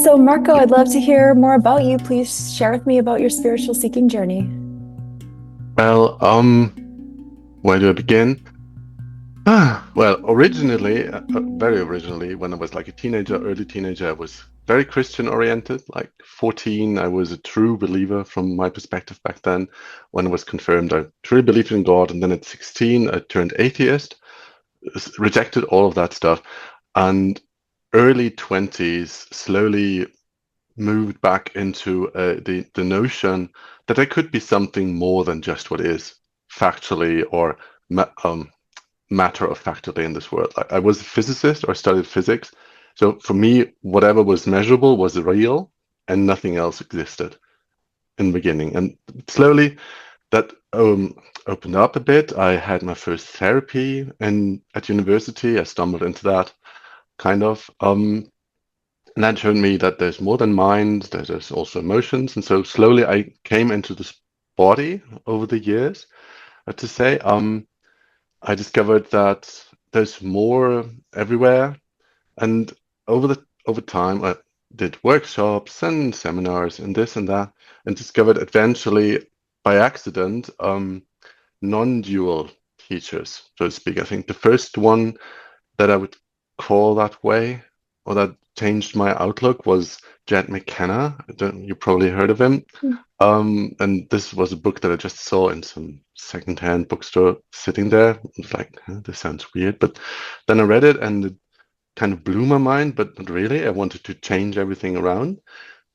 So, Marco, I'd love to hear more about you. Please share with me about your spiritual seeking journey. Well, where do I begin? Well, originally, very originally, when I was like a teenager, early teenager, I was very Christian oriented. Like 14, I was a true believer from my perspective back then. When I was confirmed, I truly believed in God. And then at 16, I turned atheist, rejected all of that stuff. And early 20s, slowly moved back into the notion that there could be something more than just what is factually or ma matter of factly in this world. I was a physicist or studied physics, so for me, whatever was measurable was real, and nothing else existed in the beginning. And slowly, that opened up a bit. I had my first therapy, and at university, I stumbled into that kind of. And that showed me that there's more than mind, that there's also emotions. And so slowly I came into this body over the years, to say, I discovered that there's more everywhere. And over time, I did workshops and seminars and this and that, and discovered eventually by accident, non-dual teachers, so to speak. I think the first one that I would call that way, or that changed my outlook, was Jed McKenna. You probably heard of him. And this was a book that I just saw in some secondhand bookstore sitting there. I was like, huh, this sounds weird. But then I read it and it kind of blew my mind, but not really. I wanted to change everything around,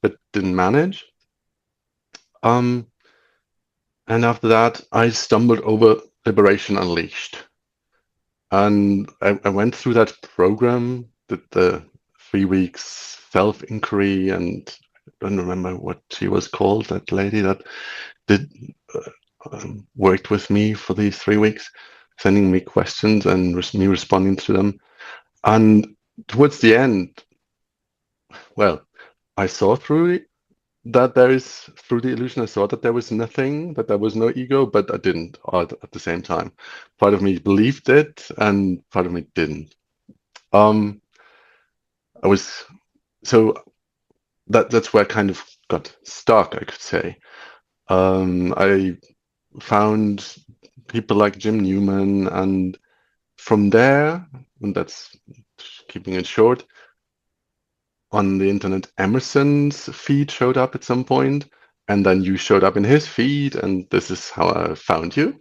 but didn't manage. Um, and after that, I stumbled over Liberation Unleashed. And I went through that program, the 3 weeks self-inquiry, and I don't remember what she was called, that lady that did worked with me for these 3 weeks, sending me questions and me responding to them. And towards the end, well, I saw through it that there is, through the illusion, I saw that there was nothing, that there was no ego, but I didn't at the same time. Part of me believed it, and part of me didn't. Um, I was so that's where I kind of got stuck, I could say. I found people like Jim Newman, and from there, and that's keeping it short, on the internet, Emerson's feed showed up at some point, and then you showed up in his feed, and this is how I found you.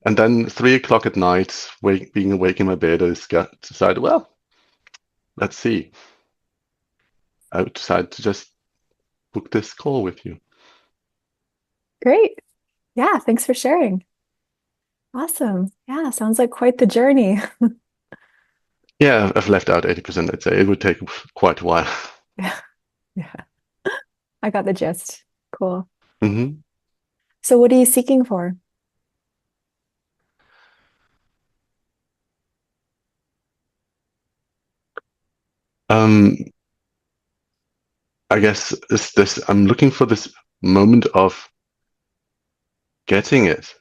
And then 3 o'clock at night, being awake in my bed, I decided, well, let's see. I decided to just book this call with you. Great. Yeah, thanks for sharing. Awesome. Yeah, sounds like quite the journey. Yeah, I've left out 80%, I'd say. It would take quite a while. Yeah, yeah, I got the gist. Cool. hmm So, what are you seeking for? Um, I guess it's this, I'm looking for this moment of getting it,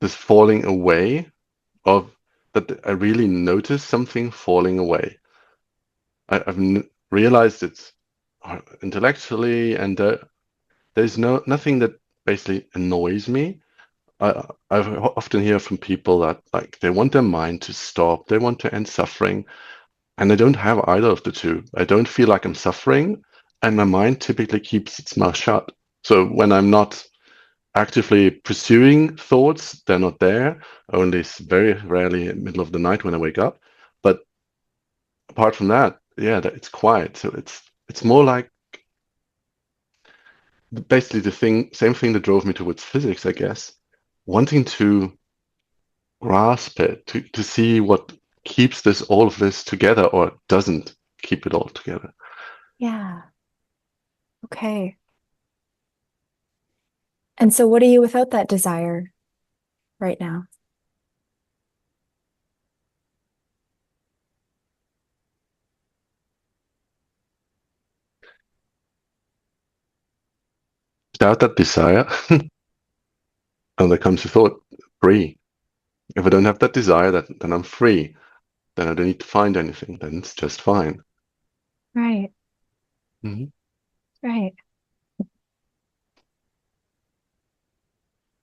this falling away of that I really notice something falling away. I've realized it's intellectually, and there's nothing that basically annoys me. I often hear from people that like they want their mind to stop, they want to end suffering, and I don't have either of the two. I don't feel like I'm suffering, and my mind typically keeps its mouth shut. So when I'm not actively pursuing thoughts, they're not there. Only very rarely in the middle of the night when I wake up. But apart from that, yeah, it's quiet. So it's more like basically same thing that drove me towards physics, I guess. Wanting to grasp it, to see what keeps all of this together or doesn't keep it all together. Yeah. Okay. And so, what are you without that desire right now? Without that desire, and there comes the thought, free. If I don't have that desire, then I'm free. Then I don't need to find anything. Then it's just fine. Right. Hmm. Right.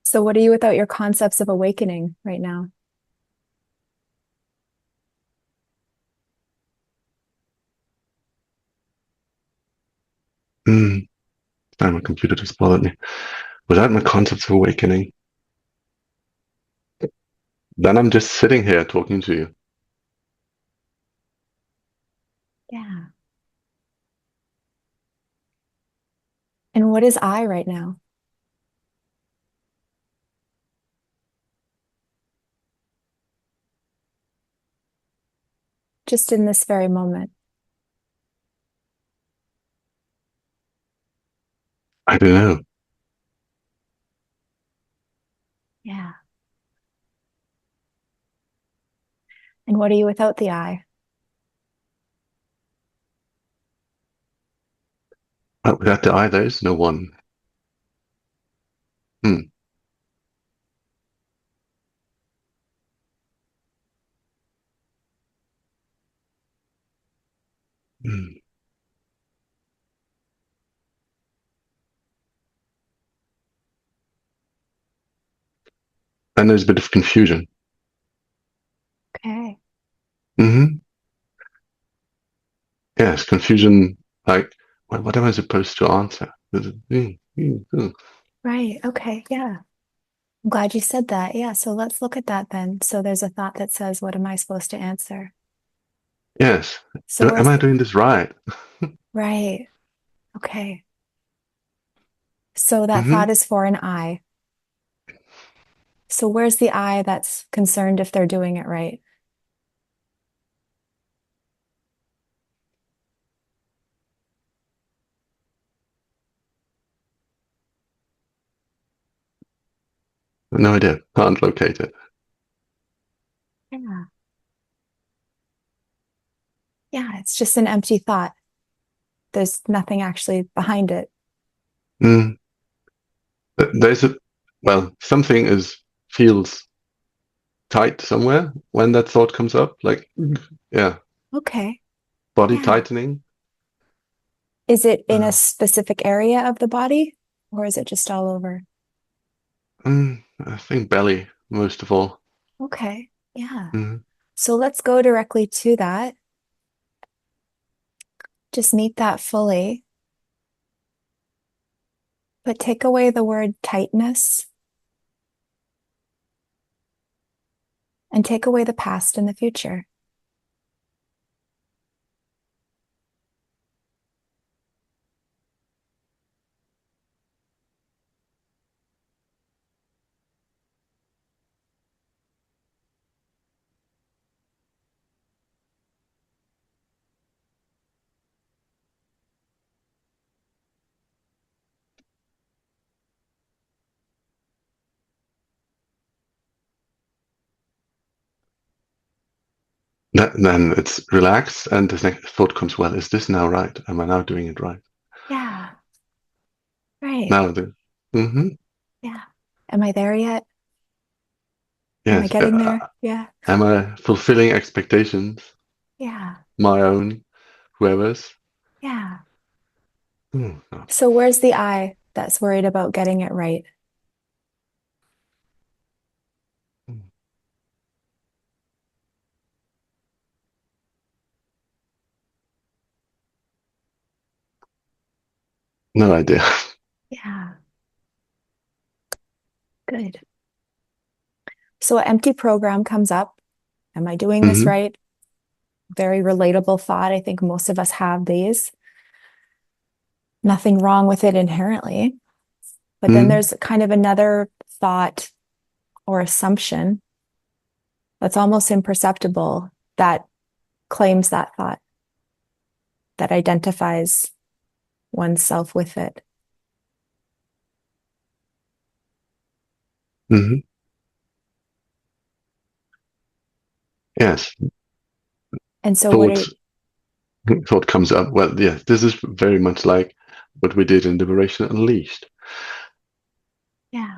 So what are you without your concepts of awakening right now? Mm. And my computer just bothered me. Without my concepts of awakening, then I'm just sitting here talking to you. Yeah. And what is I right now? Just in this very moment. I don't know. Yeah. And what are you without the I? Without the I, there is no one. Hmm. Hmm. And there's a bit of confusion. Okay. Hmm. Yes, confusion. Like, what am I supposed to answer? Right. Okay. Yeah. I'm glad you said that. Yeah. So let's look at that then. So there's a thought that says, what am I supposed to answer? Yes. So Am where's I the, doing this right? right. Okay. So that Hmm. thought is for an I. So where's the I that's concerned if they're doing it right? No idea. Can't locate it. Yeah. Yeah. It's just an empty thought. There's nothing actually behind it. Mm. There's a well, something is feels tight somewhere when that thought comes up. Like, yeah, Okay. body Yeah. tightening. Is it in a Uh, specific area of the body or is it just all over? I think belly most of all. Okay. Yeah. Mm. So let's go directly to that. Just meet that fully, but take away the word tightness and take away the past and the future. Then it's relaxed, and the next thought comes, well, is this now right? Am I now doing it right? Yeah. Right. Now the, hmm Yeah. Am I there yet? Am I yes. getting there? Yeah. Am I fulfilling expectations, Yeah. my own, whoever's? Yeah. No. So where's the I that's worried about getting it right? No idea. Yeah. Good. So an empty program comes up. Am I doing this Hmm. right? Very relatable thought. I think most of us have these. Nothing wrong with it inherently. But then Hmm. there's kind of another thought or assumption that's almost imperceptible that claims that thought, that identifies oneself with it. Hmm. Yes. And so what are, Thought thought comes up. Well, yes, this is very much like what we did in Liberation Unleashed. yeah,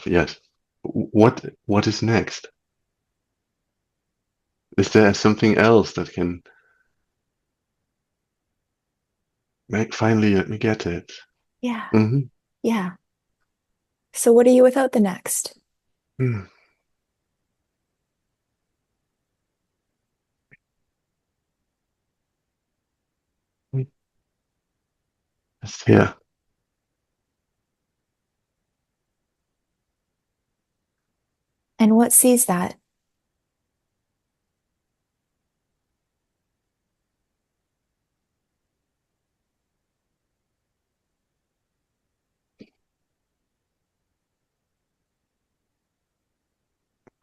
Yes. What is next? Is there something else that can Finally, let me get it. Yeah. Hmm. Yeah. So what are you without the next? Hmm. It's here. And what sees that?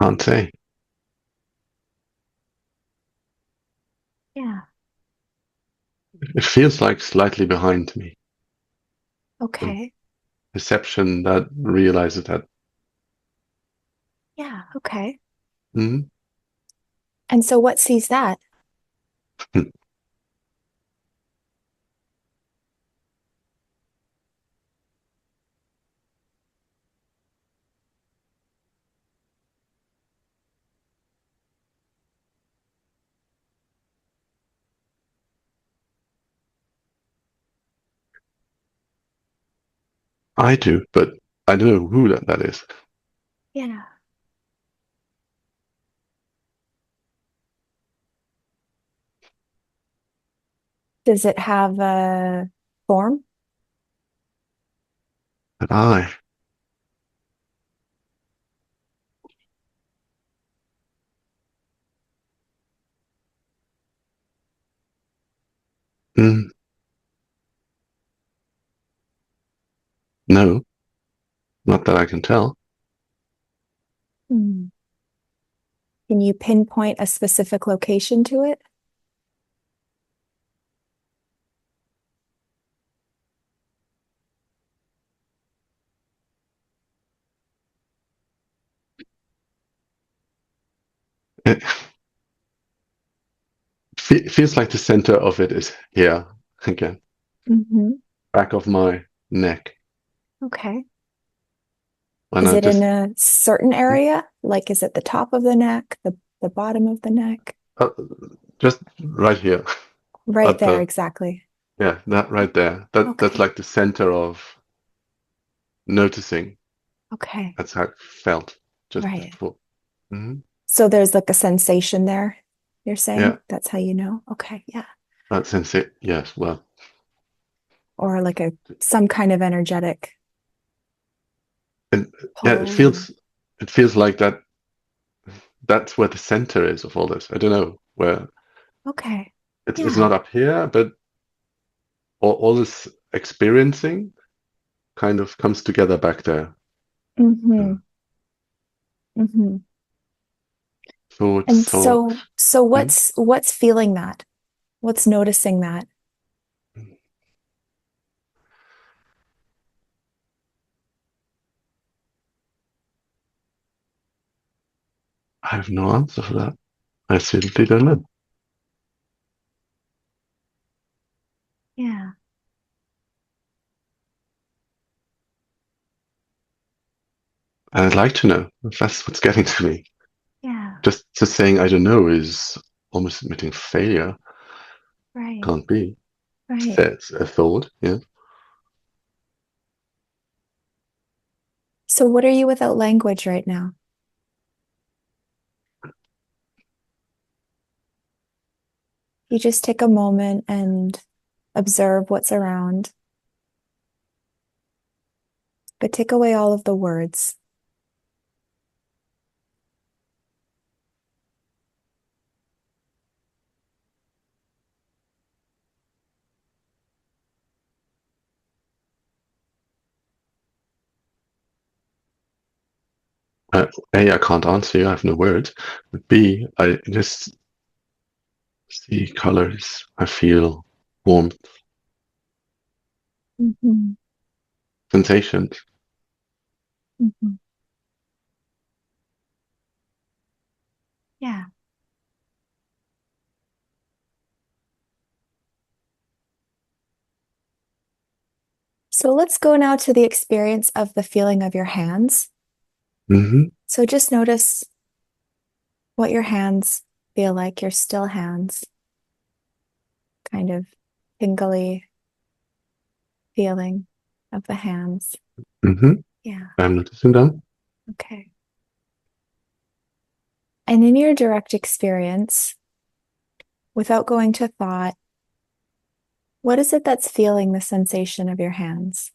Can't say. Yeah. It feels like slightly behind me. The Okay. perception that realizes that. Yeah. Okay. Mhm. And so what sees that? I do, but I don't know who that is. Yeah. Does it have a form? But I. Mm, no, not that I can tell. Hmm. Can you pinpoint a specific location to it? It feels like the center of it is here again, Hmm. back of my neck. Okay. And Is I it in just, a certain area? Like, is it the top of the neck, the bottom of the neck? uh, just right here Right at there, the, exactly. yeah, that right there. That's Okay. like the center of noticing. Okay. That's how it felt just Right. before. Hmm. So there's like a sensation there, you're saying? Yeah, That's how you know? Okay. Yeah. that sense it. Yes, well, Or like a some kind of energetic and yeah, pull or it feels like that's where the center is of all this. I don't know where okay. it's Yeah. not up here, but all this experiencing kind of comes together back there. Yeah. Mm-hmm. Mm-hmm. Thoughts, And thoughts. so Hmm? what's feeling that? What's noticing that? I have no answer for that. I simply don't know. Yeah. And I'd like to know if that's what's getting to me. Yeah. Just saying I don't know is almost admitting failure. Right. Can't be. Right. It's a thought, yeah. So what are you without language right now? You just take a moment and observe what's around, but take away all of the words. A, I can't answer you. I have no words. But B, I just see colors. I feel warmth, Hmm. sensations. Hmm. Yeah. So let's go now to the experience of the feeling of your hands. Hmm. So just notice what your hands feel like, your still hands, kind of tingly, feeling of the hands. Mm-hmm. Yeah. I'm noticing them. Okay. And in your direct experience, without going to thought, what is it that's feeling the sensation of your hands?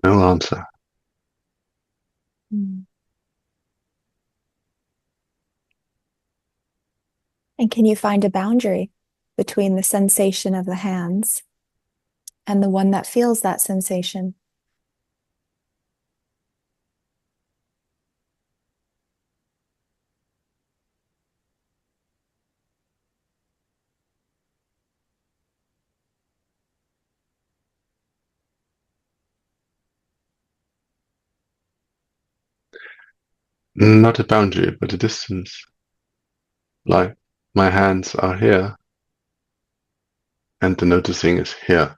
No answer. Mm. And can you find a boundary between the sensation of the hands and the one that feels that sensation? Not a boundary, but a distance. Like my hands are here and the noticing is here.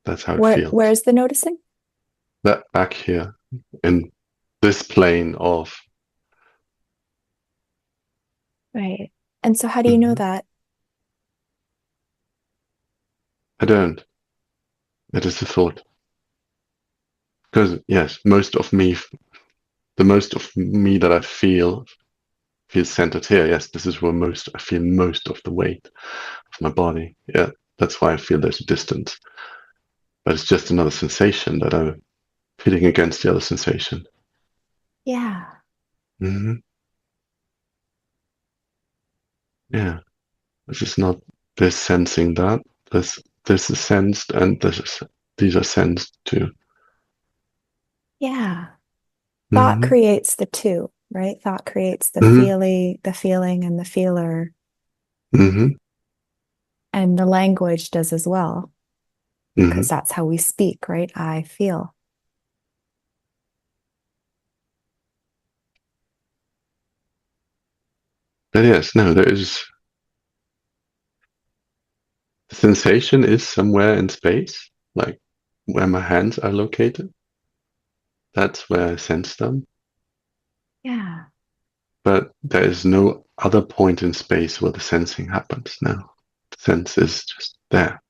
That's how it Where feels. is the noticing? That back here in this plane of Right. And so how do you know mhm. that? I don't. It is a thought. Because yes, the most of me that I feel feels centered here. Yes, this is where most I feel most of the weight of my body. Yeah, that's why I feel there's a distance. But it's just another sensation that I'm pitting against the other sensation. Yeah. Hmm. Yeah, this is not this sensing that. This is sensed, and these are sensed too. Yeah. Thought Hmm. creates the two, right? Thought creates Hmm. the feeling and the feeler, Hmm. and the language does as well, because Hmm. that's how we speak, right? I feel. But yes, no, there is the sensation is somewhere in space, like where my hands are located. That's where I sense them. Yeah. But there is no other point in space where the sensing happens now. The sense is just there.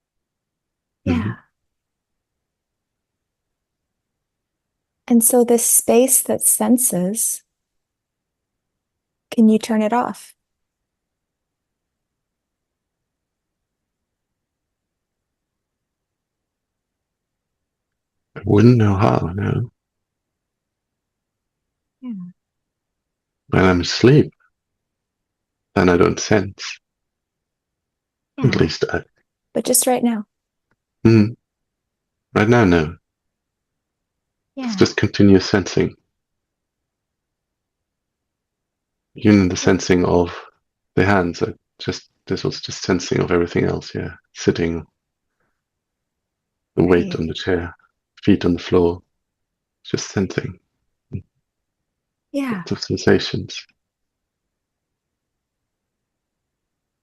Hmm. Yeah. And so this space that senses, can you turn it off? I wouldn't know how, no. Yeah. When I'm asleep, then I don't sense. At Yeah. least But just right now. mm, right now, no. It's Yeah. just continuous sensing. Even the sensing of the hands, just this was just sensing of everything else, yeah. Sitting, the weight Right. on the chair, feet on the floor, just sensing. Yeah. Lots of sensations.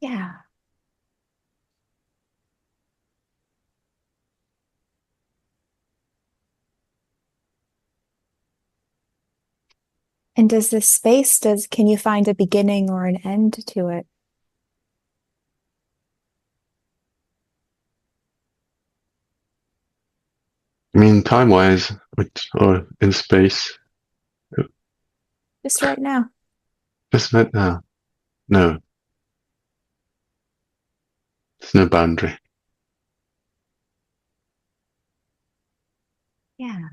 Yeah. And does this space, can you find a beginning or an end to it? I mean, time-wise, or in space, Just right now. just right now, no, there's no boundary. Yeah.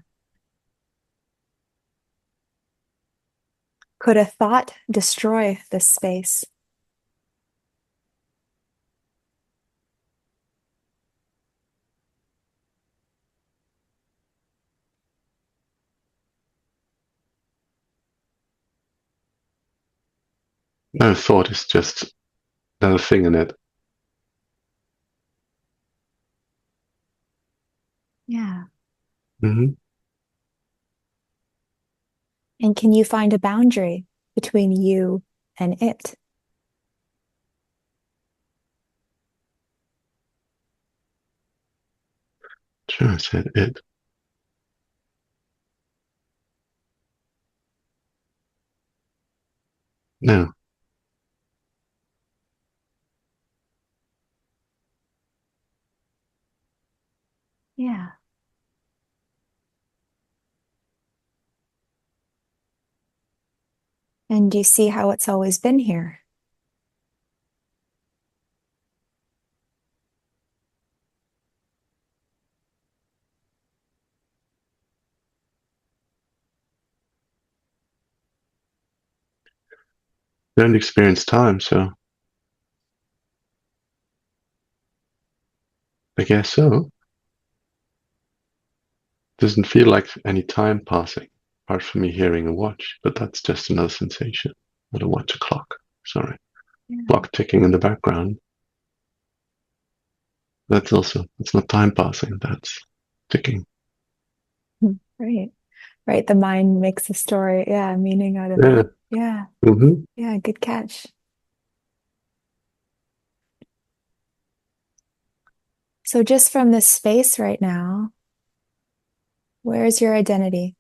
Could a thought destroy this space? No thought is just another thing in it. Hmm. And can you find a boundary between you and it? Sure, I said it. No. Yeah. And do you see how it's always been here? Don't experience time, so I guess so. Doesn't feel like any time passing, apart from me hearing a watch, but that's just another sensation. Not a watch, a clock. Sorry. Yeah. Clock ticking in the background. That's also, it's not time passing, that's ticking. Right. Right. The mind makes a story. Yeah. Meaning out of Yeah. it. Yeah. Hmm. Yeah. Good catch. So just from this space right now, where is your identity?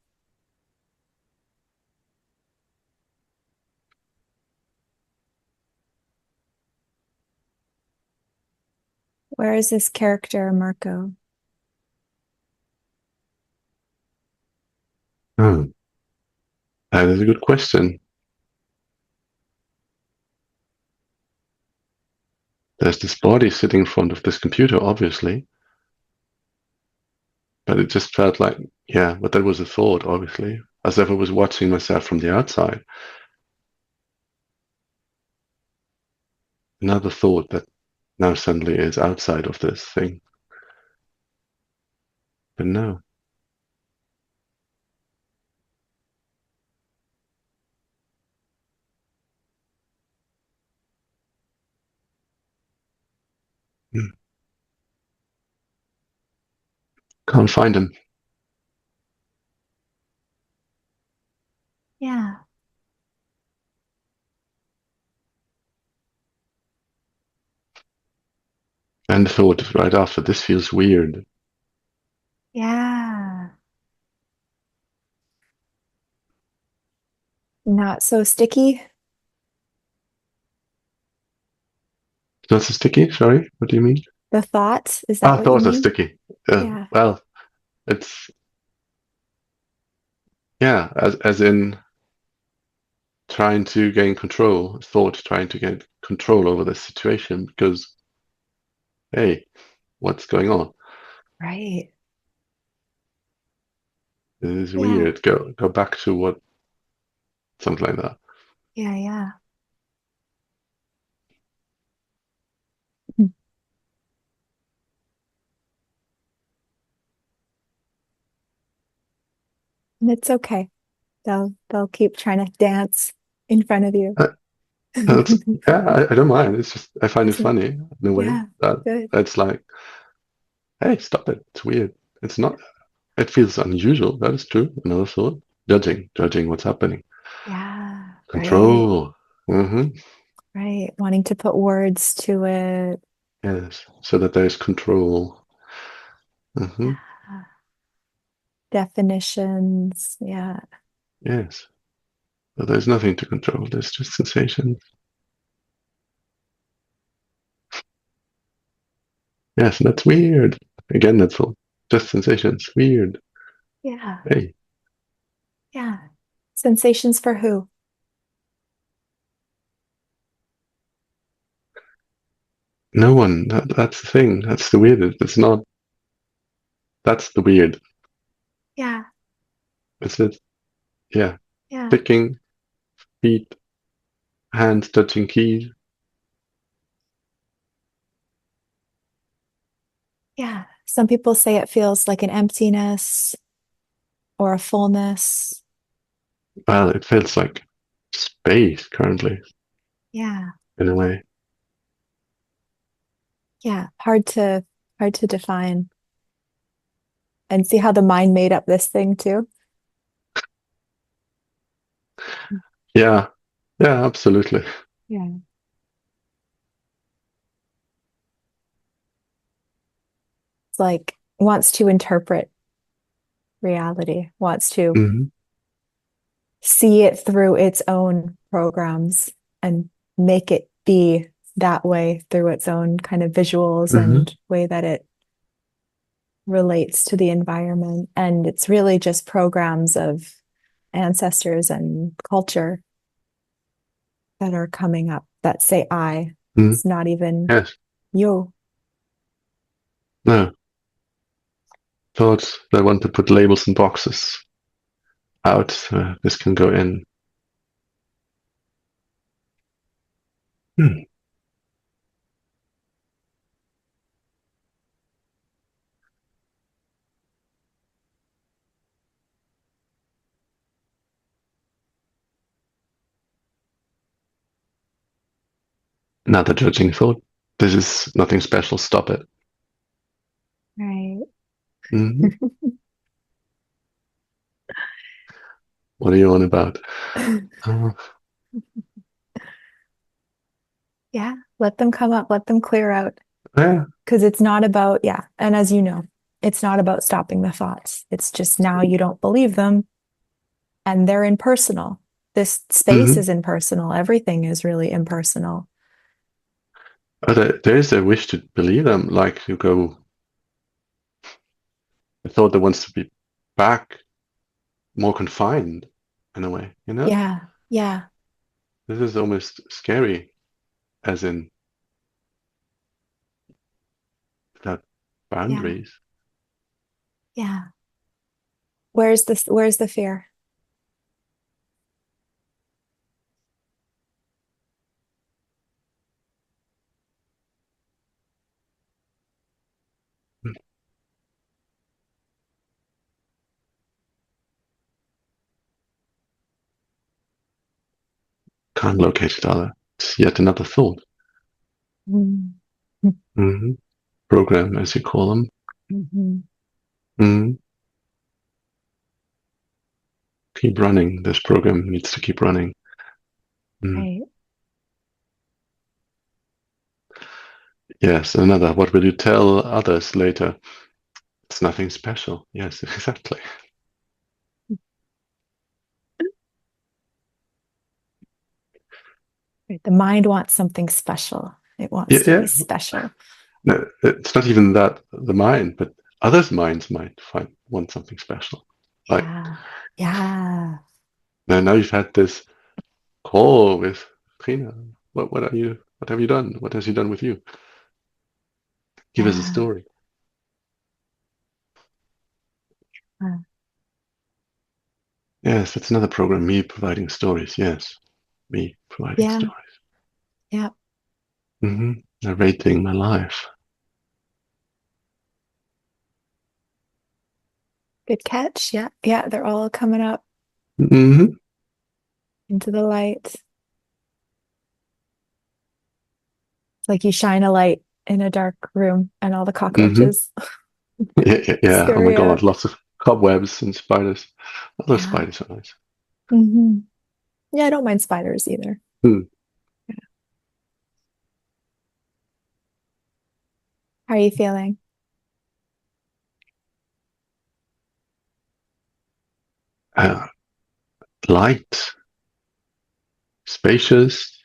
Where is this character, Marco? Oh, that is a good question. There's this body sitting in front of this computer, obviously, but it just felt like, yeah, but that was a thought, obviously, as if I was watching myself from the outside. Another thought that now suddenly is outside of this thing. But no. Hmm. Can't find him. Yeah. And the thought right after, this feels weird. Yeah. Not so sticky. It's not so sticky, sorry. What do you mean? The thought, is that Ah, what you thoughts are mean? sticky. Yeah. Well, it's, yeah, as in trying to gain control, thought trying to get control over the situation because, hey, what's going on? Right. This is Yeah. weird. Go back to what, something like that. Yeah. Yeah. And it's okay. They'll keep trying to dance in front of you. Uh, That's, yeah, I don't mind. It's just I find it Isn't funny in a way yeah, that good. it's like, hey, stop it. It's weird. It's not. It feels unusual. That is true. Another thought. Judging what's happening. Yeah, right, Control. Hmm. right. Wanting to put words to it. Yes. So that there is control. Hmm. Yeah. Definitions. Yeah. Yes. But there's nothing to control. There's just sensations. Yes, and that's weird. Again, that's all. Just sensations. Weird. Yeah. Hey, Yeah. Sensations for who? no one. That's the thing. That's the weird. It's not. That's the weird. Yeah. It's it. Yeah. Yeah. Picking feet, hands touching keys. Yeah. Some people say it feels like an emptiness or a fullness. Well, it feels like space currently, Yeah. in a way. Yeah. Hard to define. And see how the mind made up this thing too? Yeah. Yeah, absolutely. Yeah. It's like wants to interpret reality, wants to Hmm. see it through its own programs and make it be that way through its own kind of visuals Hmm. and way that it relates to the environment. And it's really just programs of ancestors and culture that are coming up that say I. Hmm. It's not even Yes. you. No. Thoughts that want to put labels and boxes out. This can go in. Hmm. Another judging thought. This is nothing special. Stop it. Right. Hmm. What are you on about? Uh, Yeah. Let them come up, let them clear out. yeah. Because it's not about, yeah. And as you know, it's not about stopping the thoughts. It's just now you don't believe them and they're impersonal. This space Hmm. is impersonal. Everything is really impersonal. But there is a wish to believe them. Like you go, a thought that wants to be back, more confined in a way. You know, Yeah. Yeah. this is almost scary, as in without Yeah. boundaries. Yeah. Where's the fear? Can't locate it other. It's yet another thought. Mm. Hmm. Program, as you call them. Mhm. Hmm. Keep running. This program needs to keep running. Mm. Right. Yes, another. What will you tell others later? It's nothing special. Yes, exactly. Right. The mind wants something special. It Yeah, wants to be yeah. special. No, it's not even that the mind, but others' minds might want something special. Like Yeah. Yeah. now you've had this call with Trina. What have you done? What has he done with you? Give us a Yeah. story. Yes, that's another program. Me providing stories. Yes, me providing Yeah. stories. Yeah. Narrating my life. Good catch. Yeah. Yeah. They're all coming up Hmm. into the light. Like you shine a light in a dark room and all the Hmm. cockroaches Yeah, yeah, yeah. Oh my scurry God, out. lots of cobwebs and spiders. Although Yeah. spiders are nice. Yeah, I don't mind spiders either. Hmm. Yeah. How are you feeling? Uh, Light, spacious.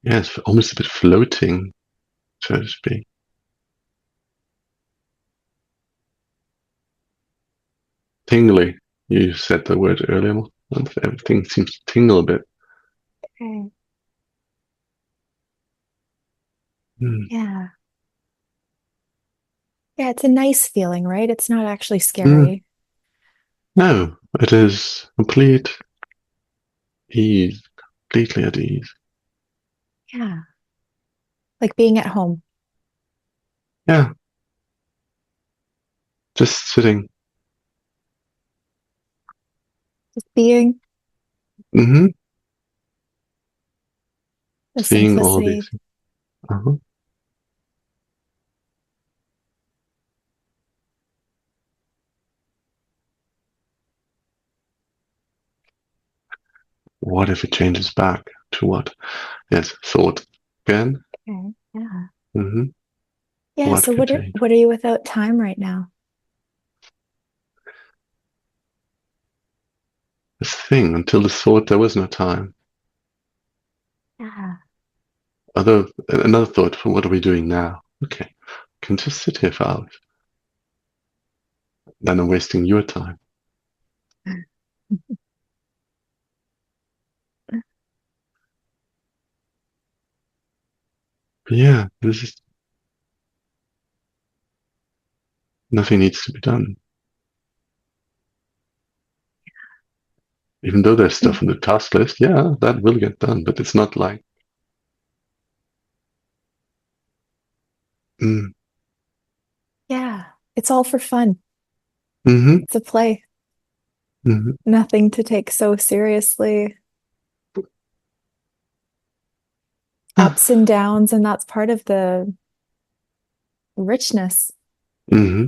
Yes, almost a bit floating, so to speak. Tingly. You said the word earlier. Everything seems to tingle a bit. Okay. Mm. Yeah. Yeah, it's a nice feeling, right? It's not actually Mm. scary. No, it is complete ease, completely at ease. Yeah. Like being at home, Yeah, just sitting, just being hmm, the seeing all these. simplicity. Uh-huh. What if it changes back to what? Yes, thought again. Okay. Yeah. Hmm. Yeah. What So could change? what are you without time right now? This thing, until the thought, there was no time. Yeah. Another thought, what are we doing now? Okay, can just sit here for hours. Then I'm wasting your time. But yeah, this is nothing needs to be done. Even though there's stuff on the task list, yeah, that will get done, but it's not like, mm, Yeah. It's all for fun. mm-hmm, It's a play. mm-hmm. Nothing to take so seriously. Ups and downs, and that's part of the richness. Mm-hmm.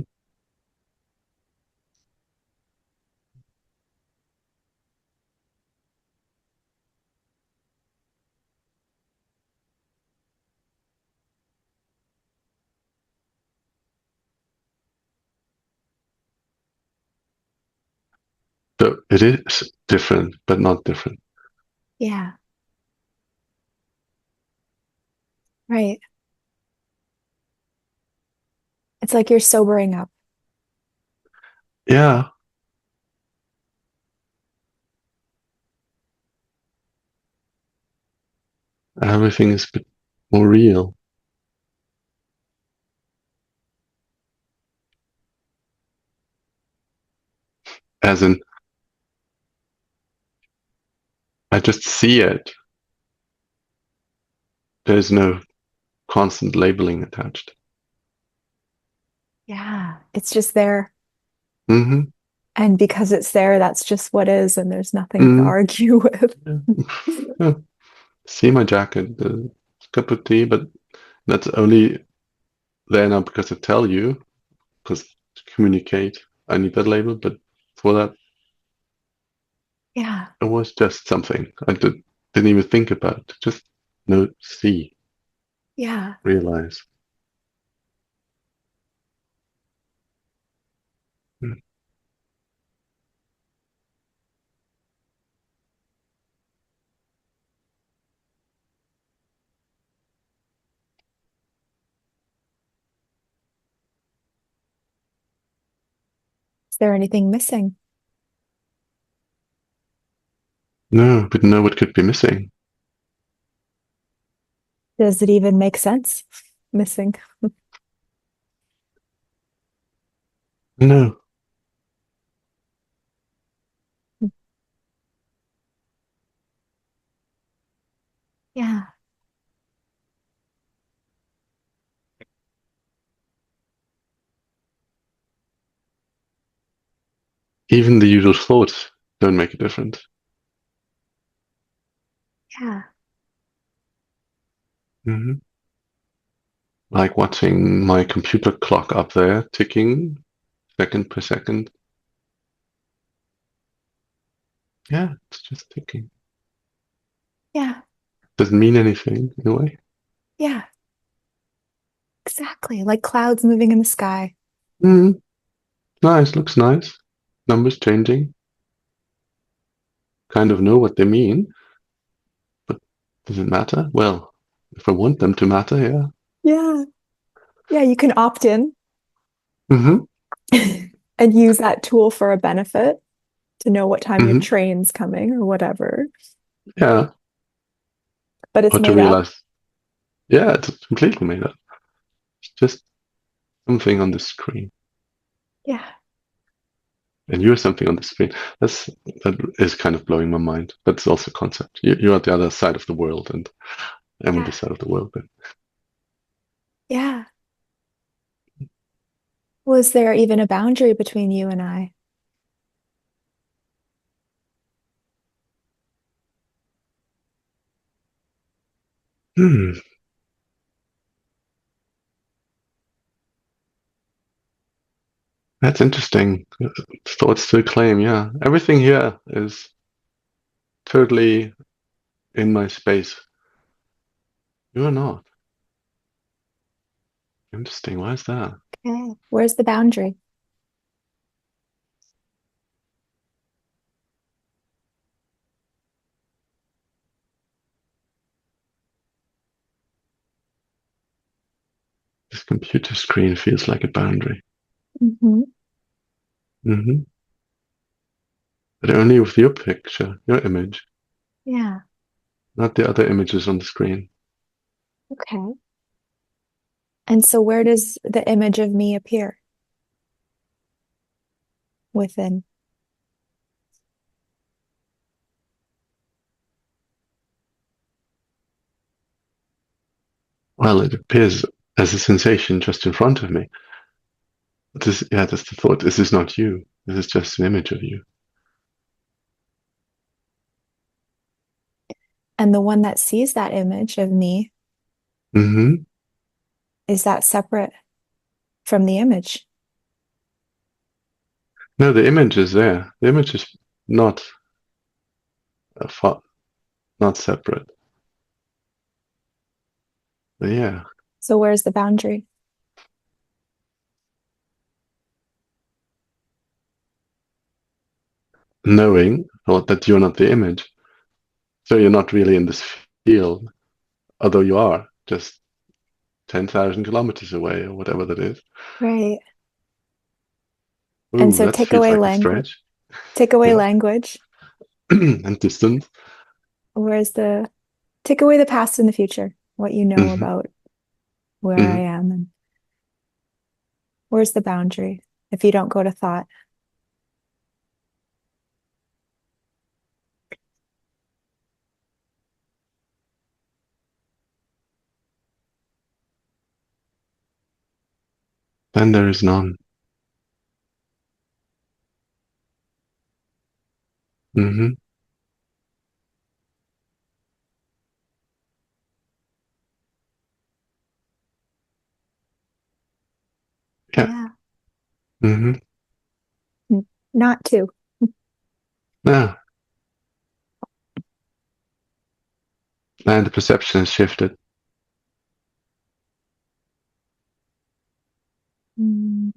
So it is different, but not different. Yeah. Right. It's like you're sobering up. Yeah, everything is a bit more real. As in, I just see it. There's no constant labeling attached. Yeah. It's just there. Mm-hmm. And because it's there, that's just what is, and there's nothing to Mm-hmm. argue with. Yeah. Yeah. See my jacket, the cup of tea, but that's only there now because I tell you, because to communicate, I need that label. But for that, Yeah. it was just something didn't even think about. Just no, see, Yeah. realize. Mm. Is there anything missing? No, but know what could be missing. Does it even make sense? Missing. No, Yeah. even the usual thoughts don't make a difference. Yeah. Hmm. Like watching my computer clock up there ticking second per second. Yeah, it's just ticking. Yeah. Doesn't mean anything in a way. Yeah. Exactly. Like clouds moving in the sky. Mm, nice, looks nice. Numbers changing. Kind of know what they mean, but does it matter? Well, if I want them to matter, yeah. Yeah. Yeah. You can opt in Hmm. and use that tool for a benefit to know what time your Hmm. train's coming or whatever. Yeah. But it's Or to made up. realize, yeah, it's completely made up. It's just something on the screen. Yeah. And you're something on the screen. That is kind of blowing my mind. But it's also a concept. You're at the other side of the world, and I'm on Yeah. this side of the world. But Yeah. Was there even a boundary between you and I? hmm, that's interesting. Thoughts to claim, yeah. Everything here is. totally in my space. You are not. Interesting. Why is that? Okay. Where's the boundary? This computer screen feels like a boundary. Hmm. Hmm. But only with your picture, your image, Yeah. not the other images on the screen. Okay. And so where does the image of me appear within? Well, it appears as a sensation just in front of me. This, yeah, that's the thought. This is not you. This is just an image of you. And the one that sees that image of me, Hmm. is that separate from the image? No, the image is there. The image is not not separate. But yeah, So where's the boundary? knowing or that you're not the image, so you're not really in this field, although you are just 10,000 kilometers away or whatever that is. Right. And Ooh, so that feels like a stretch. take away Yeah, language. and distance. Where's the take away the past and the future, what you know Hmm. about where I Hmm. am and where's the boundary if you don't go to thought? Then there is none. Hmm. Yeah. Yeah. Hmm. Not to. Yeah. And the perception has shifted.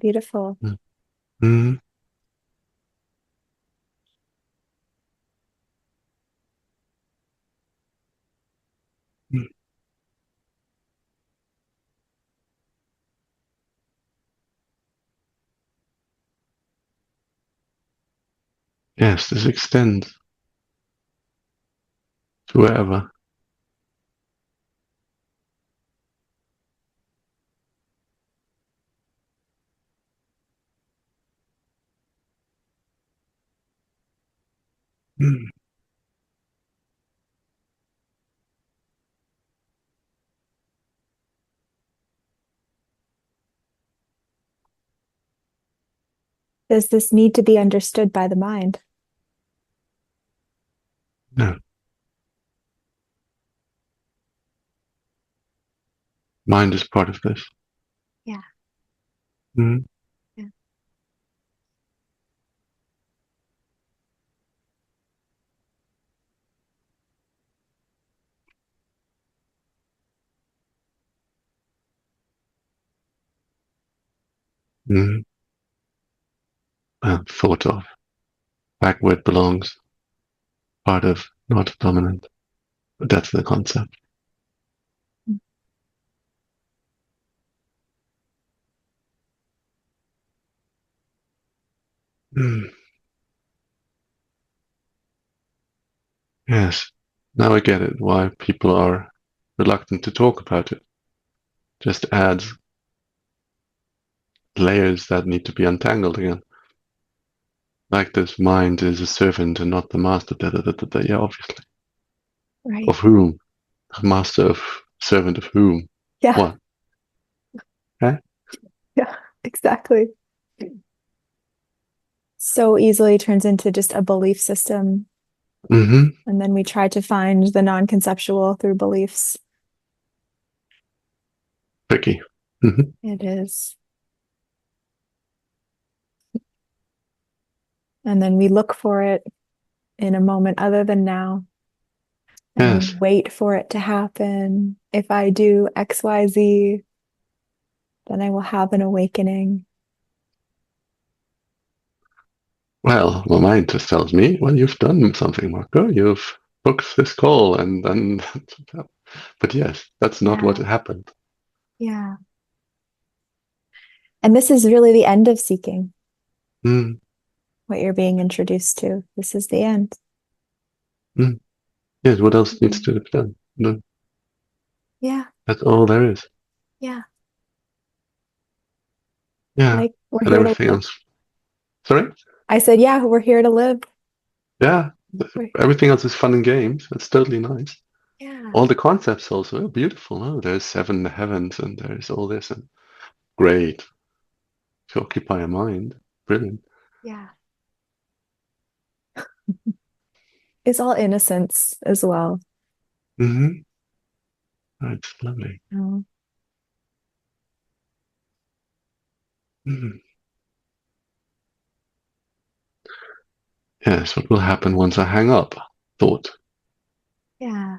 Beautiful. Hmm. Yes, this extends to wherever. Mm. Does this need to be understood by the mind? No, mind is part of this. Yeah. Mm. Yeah. Mm. Thought of, back where it belongs, part of, not dominant. But that's the concept. Mm. Yes, now I get it. Why people are reluctant to talk about it. Just adds layers that need to be untangled again. Like this mind is a servant and not the master. Da, da, da, da, da. Yeah, obviously. Right. Of whom? Master of servant of whom? Yeah. What? Eh? Yeah. Exactly. So easily turns into just a belief system. Mm-hmm. And then we try to find the non-conceptual through beliefs. Tricky. Mm-hmm. It is. And then we look for it in a moment other than now Yes. and wait for it to happen. If I do XYZ, then I will have an awakening. Well, my mind just tells me, well, you've done something, Marco. You've booked this call, and then, but yes, that's not what Yeah, happened. yeah. And this is really the end of seeking, Mm, what you're being introduced to. This is the end. mm. Yes, what else needs Mhm. to be done? No, Yeah, that's all there is. yeah. Yeah, Like we're and here to everything live. else. Sorry? I said, yeah, we're here to live. Yeah, We're- everything else is fun and games. It's totally nice. yeah, All the concepts also are beautiful. Oh, there's seven heavens, and there's all this, and great to occupy a mind. Brilliant. yeah. It's all innocence as well. Mm-hmm. Oh, it's lovely. Oh, Mm. Yes, what will happen once I hang up? Thought. yeah,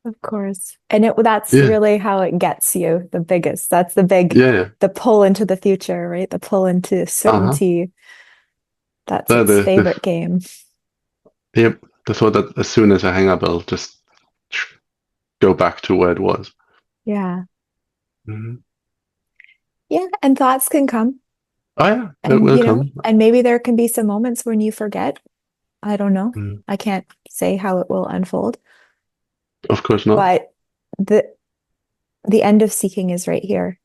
of course. And that's Yeah, really how it gets you the biggest. That's the big, yeah, yeah. the pull into the future, right? The pull into Uh-huh. certainty. That's The, its the, the, favorite game. yep, the thought that as soon as I hang up, I'll just go back to where it was. Yeah. Mm-hmm. Yeah. And thoughts can come. Oh, yeah, it And, will come. and maybe there can be some moments when you forget. I don't know. Mm. I can't say how it will unfold, Of course not. but the the end of seeking is right here.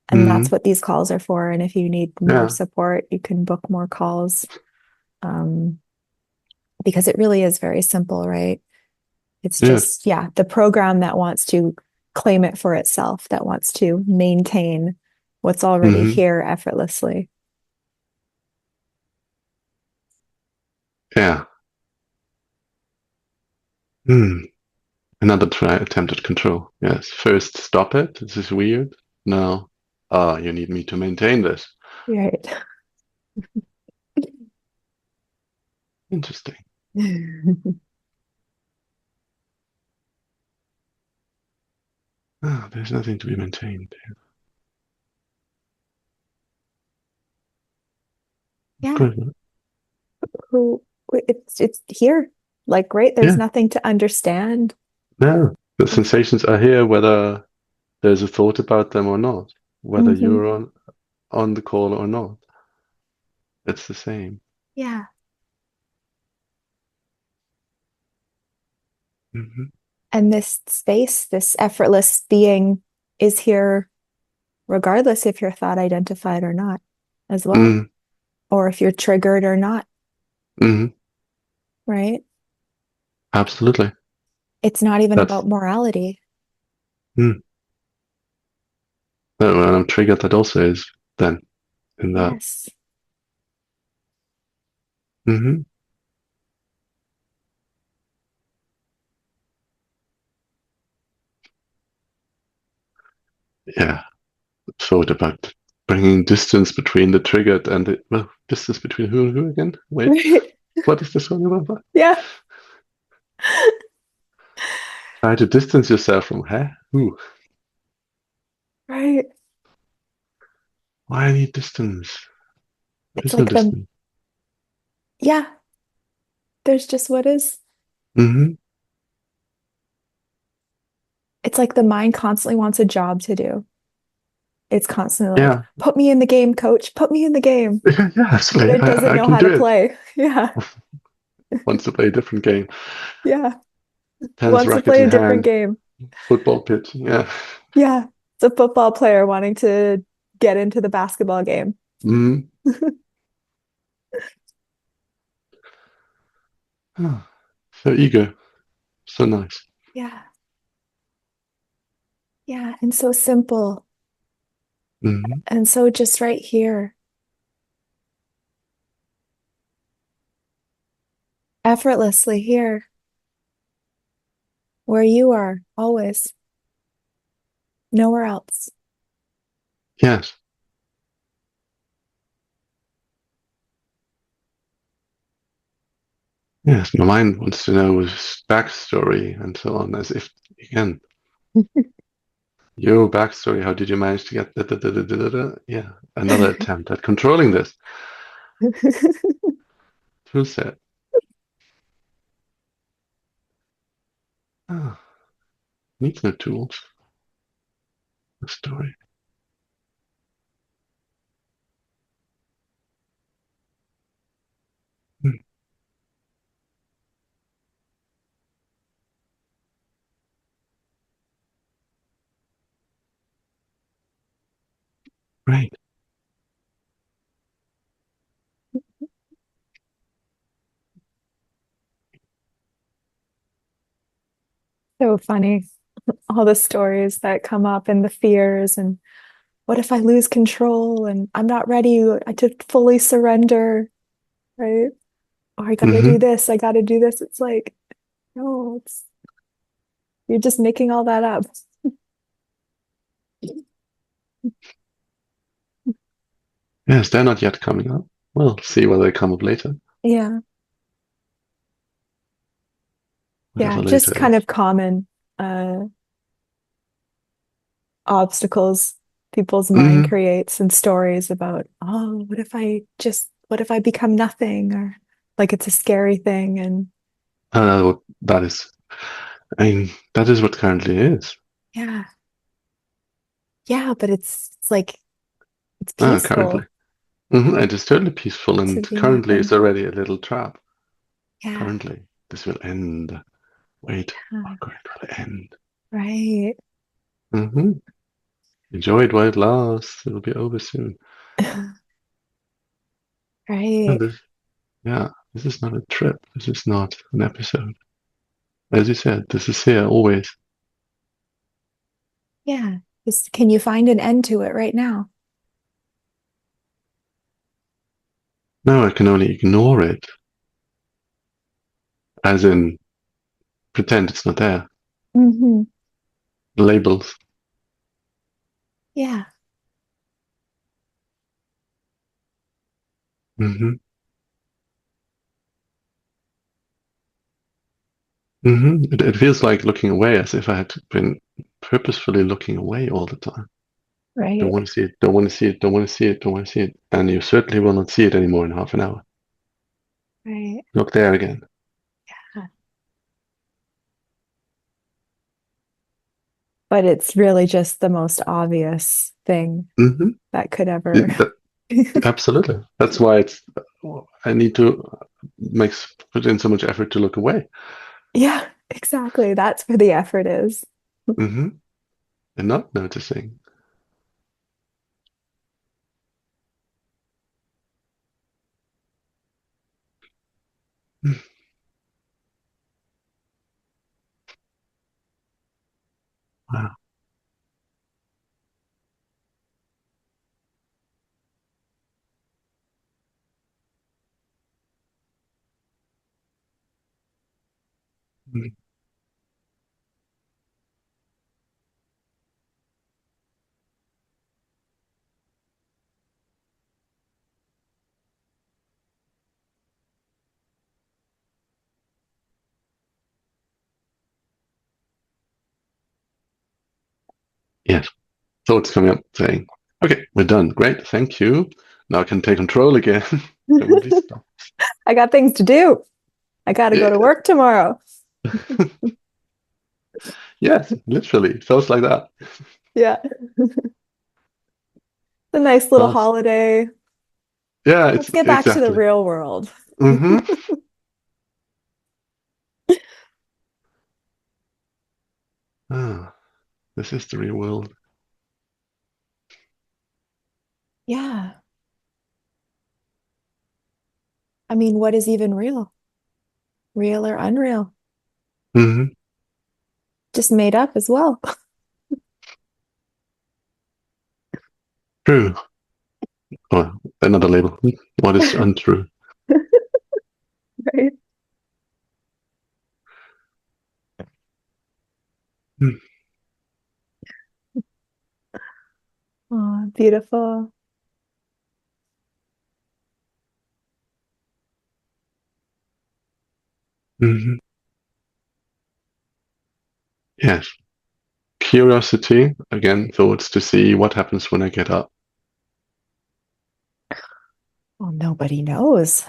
And that's Mm-hmm. what these calls are for. And if you need more Yeah, support, you can book more calls. Um, because it really is very simple, right? It's yes. just, yeah, the program that wants to claim it for itself, that wants to maintain what's already Mm-hmm. here effortlessly. Yeah. Mm. Another try attempt at control. Yes. First, stop it. This is weird. No. Ah, you need me to maintain this. Right. Interesting. Ah, there's nothing to be maintained. Of Yeah. course not. Who it's here. Like, right, there's Yeah. nothing to understand. No. The sensations are here whether there's a thought about them or not, whether Mm-hmm. you're on the call or not. It's the same. Yeah. Hmm. And this space, this effortless being is here regardless if you're thought identified or not, as well, Mm. or if you're triggered or not, Hmm. right? Absolutely. It's not even That's about morality. mm. When I'm triggered, that also is then in that. Yes. Hmm. Yeah. Thought about bringing distance between the triggered and the, well, distance between who and who again? Wait, Right. what is this one about? Yeah. Try to distance yourself from, huh? Ooh, Right. why I need distance? It's There's no like distance. yeah, there's just what is. Hmm. It's like the mind constantly wants a job to do. It's constantly like, Yeah. put me in the game, coach, put me in the game. Yeah, yeah, But absolutely. it doesn't I know can how to do it. play. Yeah. Wants to play a different game. Yeah. Tennis Wants to racket play in a different hand, game. football pitch. Yeah. Yeah. It's a football player wanting to get into the basketball game. Mm. Oh, so eager. So nice. Yeah. Yeah. And so simple. Hmm. And so just right here, effortlessly here, where you are always, nowhere else. Yes. Yes, my mind wants to know his backstory and so on, as if, again, your backstory, how did you manage to get da? Yeah, another attempt at controlling this. Too sad. Ah, needs no tools. The story. Hmm, right. So funny. All the stories that come up and the fears and what if I lose control and I'm not ready to fully surrender, right? Or I gotta do Mm-hmm. this, I gotta do this. It's like, no, it's you're just making all that up. Yes, they're not yet coming up. We'll see whether they come up later. Yeah. Yeah. Whatever Just later is. kind of common uh obstacles people's mind Mm-hmm. creates and stories about, oh, what if I become nothing? Or like it's a scary thing. And That is, I mean, that is what currently is. yeah, yeah, but it's like it's Currently. peaceful It is totally peaceful, to and be currently it's nothing. already a little trap. Yeah, Currently, this will end. Wait, yeah, Marco, it will end. right. hmm Enjoy it while it lasts. It'll be over soon. And Right. this, yeah, this is not a trip. This is not an episode. As you said, this is here always. Yeah. Just, can you find an end to it right now? Now I can only ignore it, as in pretend it's not there. Hmm. Labels. Yeah. hmm it feels like looking away, as if I had been purposefully looking away all the time. Don't Right. want to see it, don't want to see it, don't want to see it, don't want to see it. And you certainly will not see it anymore in half an hour. Right. Look there again. Yeah. But it's really just the most obvious thing hmm that could ever. Absolutely. That's why I need to put in so much effort to look away. Yeah, exactly. That's where the effort is. hmm And not noticing. Wow. Mm. Yes. So it's coming up saying, okay, we're done. Great. Thank you. Now I can take control again. Can we please stop? I got things to do. I got to go to Yeah. work tomorrow. Yes, literally. It feels like that. Yeah. It's a nice little Fast. holiday. Yeah, Let's it's get back to the exactly. real world. hmm Ah, this is the real world. Yeah. I mean, what is even real? Real or unreal? hmm Just made up as well. True. Well, another label. What is untrue? Right? Hmm. Oh, beautiful. Hmm. Yes. Curiosity, again, thoughts to see what happens when I get up. Well, nobody knows.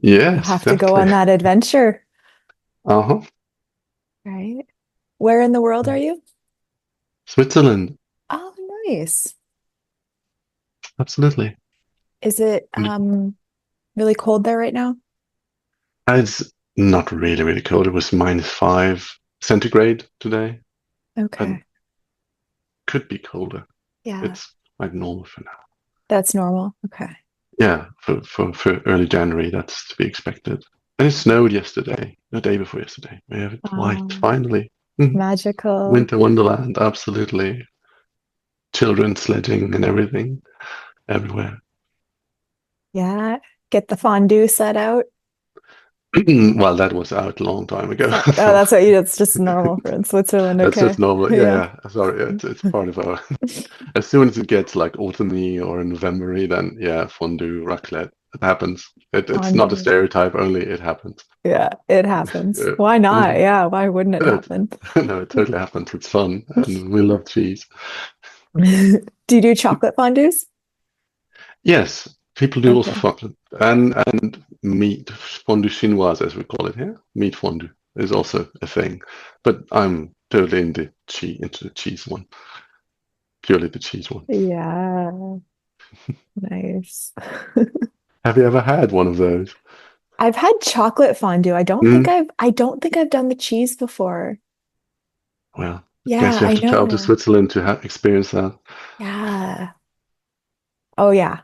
You'll Yes, have to go exactly. on that adventure, Uh-huh. right? Where in the world are you? Switzerland, Oh, nice. absolutely. Is it really cold there right now? It's not really, really cold. It was -5 centigrade today, and Okay. could be colder. Yeah, It's like normal for now. that's normal. Okay. Yeah, for early January, that's to be expected. And it snowed yesterday, the day before yesterday. We have it white, Um, finally. Mhm. Magical. Winter wonderland, absolutely. Children sledging and everything everywhere. Yeah. Get the fondue set out. Well, that was out a long time ago, So, oh, so that's what you, it's just normal for in Switzerland. that's just Okay. normal. Yeah, Yeah. yeah. Sorry, it's part of our. As soon as it gets like autumny or November, then yeah, fondue, raclette, it happens. It's not a Fondue. stereotype only, it happens. Yeah, it happens. Yeah. Why not? Mhm. Yeah, why wouldn't it It, happen? no, it totally happens. It's fun, and we love cheese. Do you do chocolate fondues? Yes, people do also Okay. fondue, and meat fondue chinoise, as we call it here. Meat fondue is also a thing, but I'm totally into the cheese one, purely the cheese one. Yeah, nice. Have you ever had one of those? I've had chocolate fondue. Mm, I don't think I've done the cheese before. well, I guess Yeah, you have I to travel to know. Switzerland to experience that. Yeah. Oh yeah.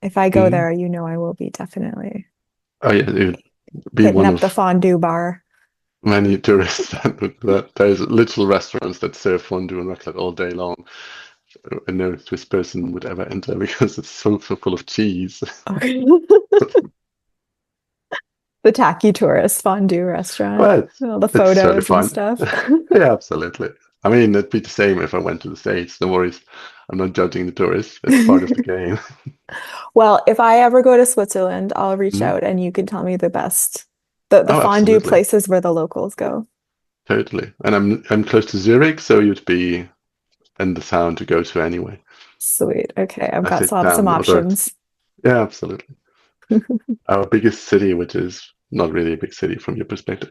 If I go Mm. there, I will be definitely Oh yeah, it'd be hitting one up the of fondue bar. many tourists that there's literal restaurants that serve fondue and raclette all day long. No Swiss person would ever enter because it's so full of cheese. The tacky tourist fondue restaurant. Well, All the it's totally photos and fine. stuff. Yeah, absolutely. I mean, it'd be the same if I went to the States. No worries. I'm not judging the tourists. It's part of the game. Well, if I ever go to Switzerland, I'll reach Mhm. out and you can tell me the Oh, fondue absolutely. places where the locals go. Totally. And I'm close to Zurich, so you'd be in the town to go to anyway. Sweet. Okay, I've I got say some town, although it's, options. yeah, absolutely. Our biggest city, which is not really a big city from your perspective.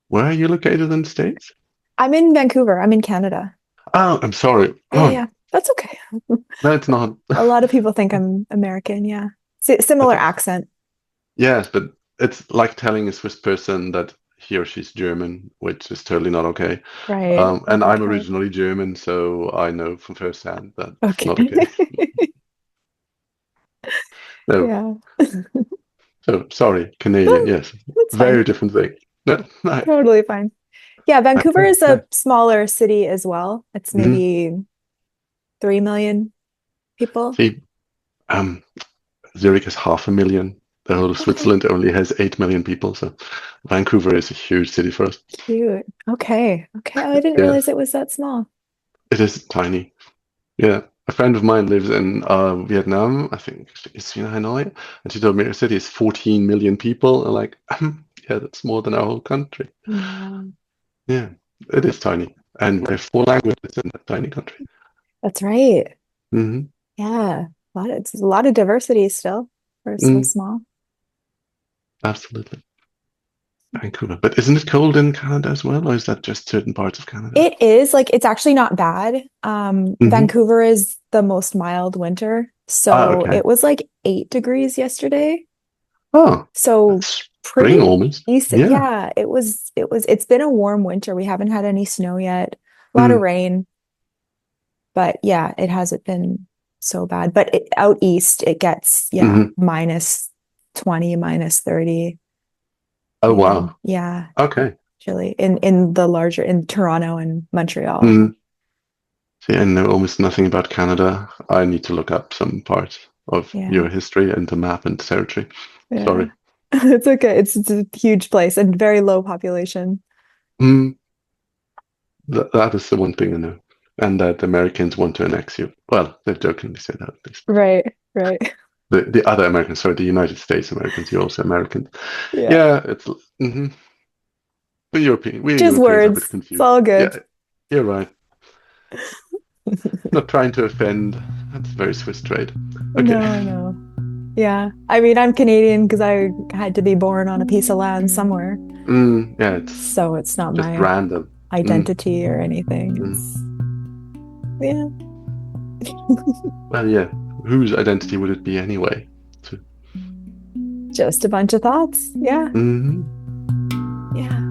Where are you located in the States? I'm in Vancouver. I'm in Canada. Oh, I'm sorry. Yeah, Oh, yeah. That's okay. no, it's not. A lot of people think I'm American. Yeah. Similar Okay. accent. Yes, but it's like telling a Swiss person that he or she's German, which is totally not okay. Right. And Not I'm okay. originally German, so I know from firsthand that it's Okay. not okay. No, Yeah. so sorry, Canadian. No, Yes, that's fine. very different thing. No, nice. Totally fine. Yeah, Vancouver Okay, is a nice. smaller city as well. It's Mhm. maybe 3 million people. See, um, Zurich has 500,000. The whole of Okay. Switzerland only has 8 million people, so Vancouver is a huge city for us. Cute. Okay. Okay. Oh, I didn't realize Yes, it was that small. it is tiny. Yeah, a friend of mine lives in Vietnam. I think it's in Hanoi, and she told me her city is 14 million people. I'm like, yeah, that's more than our whole country. Yeah. Yeah, it is tiny, and we have 4 languages in that tiny country. That's right. Hmm. Yeah. It's a lot of diversity still for so Mm, small. absolutely, Vancouver. But isn't it cold in Canada as well, or is that just certain parts of Canada? It is like it's actually not bad. Hmm. Vancouver is the most mild winter. Ah, So okay. it was like 8 degrees yesterday. Oh, So that's spring pretty almost. decent. Yeah. Yeah, it's been a warm winter. We haven't had any snow yet. A lot of Mm, rain, but yeah, it hasn't been so bad. But out east, it gets, yeah, hmm. -20, -30 Oh, even. wow. Yeah, Okay. chilly in the larger in Toronto and Montreal. Mm. See, I know almost nothing about Canada. I need to look up some parts of Yeah. your history and the map and territory. Yeah. Sorry. It's okay. It's a huge place and very low population. Mm, that is the one thing I know. And that Americans want to annex you. Well, they jokingly say that at least. Right, right. the other Americans, sorry, the United States Americans. You're also Americans. Yeah. Yeah, it's we Just Europeans are a bit words. It's confused. all good. Yeah, you're right. Not trying to offend. That's very Swiss trade. Okay. No, no. Yeah. I mean, I'm Canadian because I had to be born on a piece of land somewhere. Yeah, it's So it's not just my random. identity or anything. Mm. It's, yeah, Well, yeah. Whose identity would it be anyway? So, just a bunch of thoughts. Yeah. mhm. Yeah.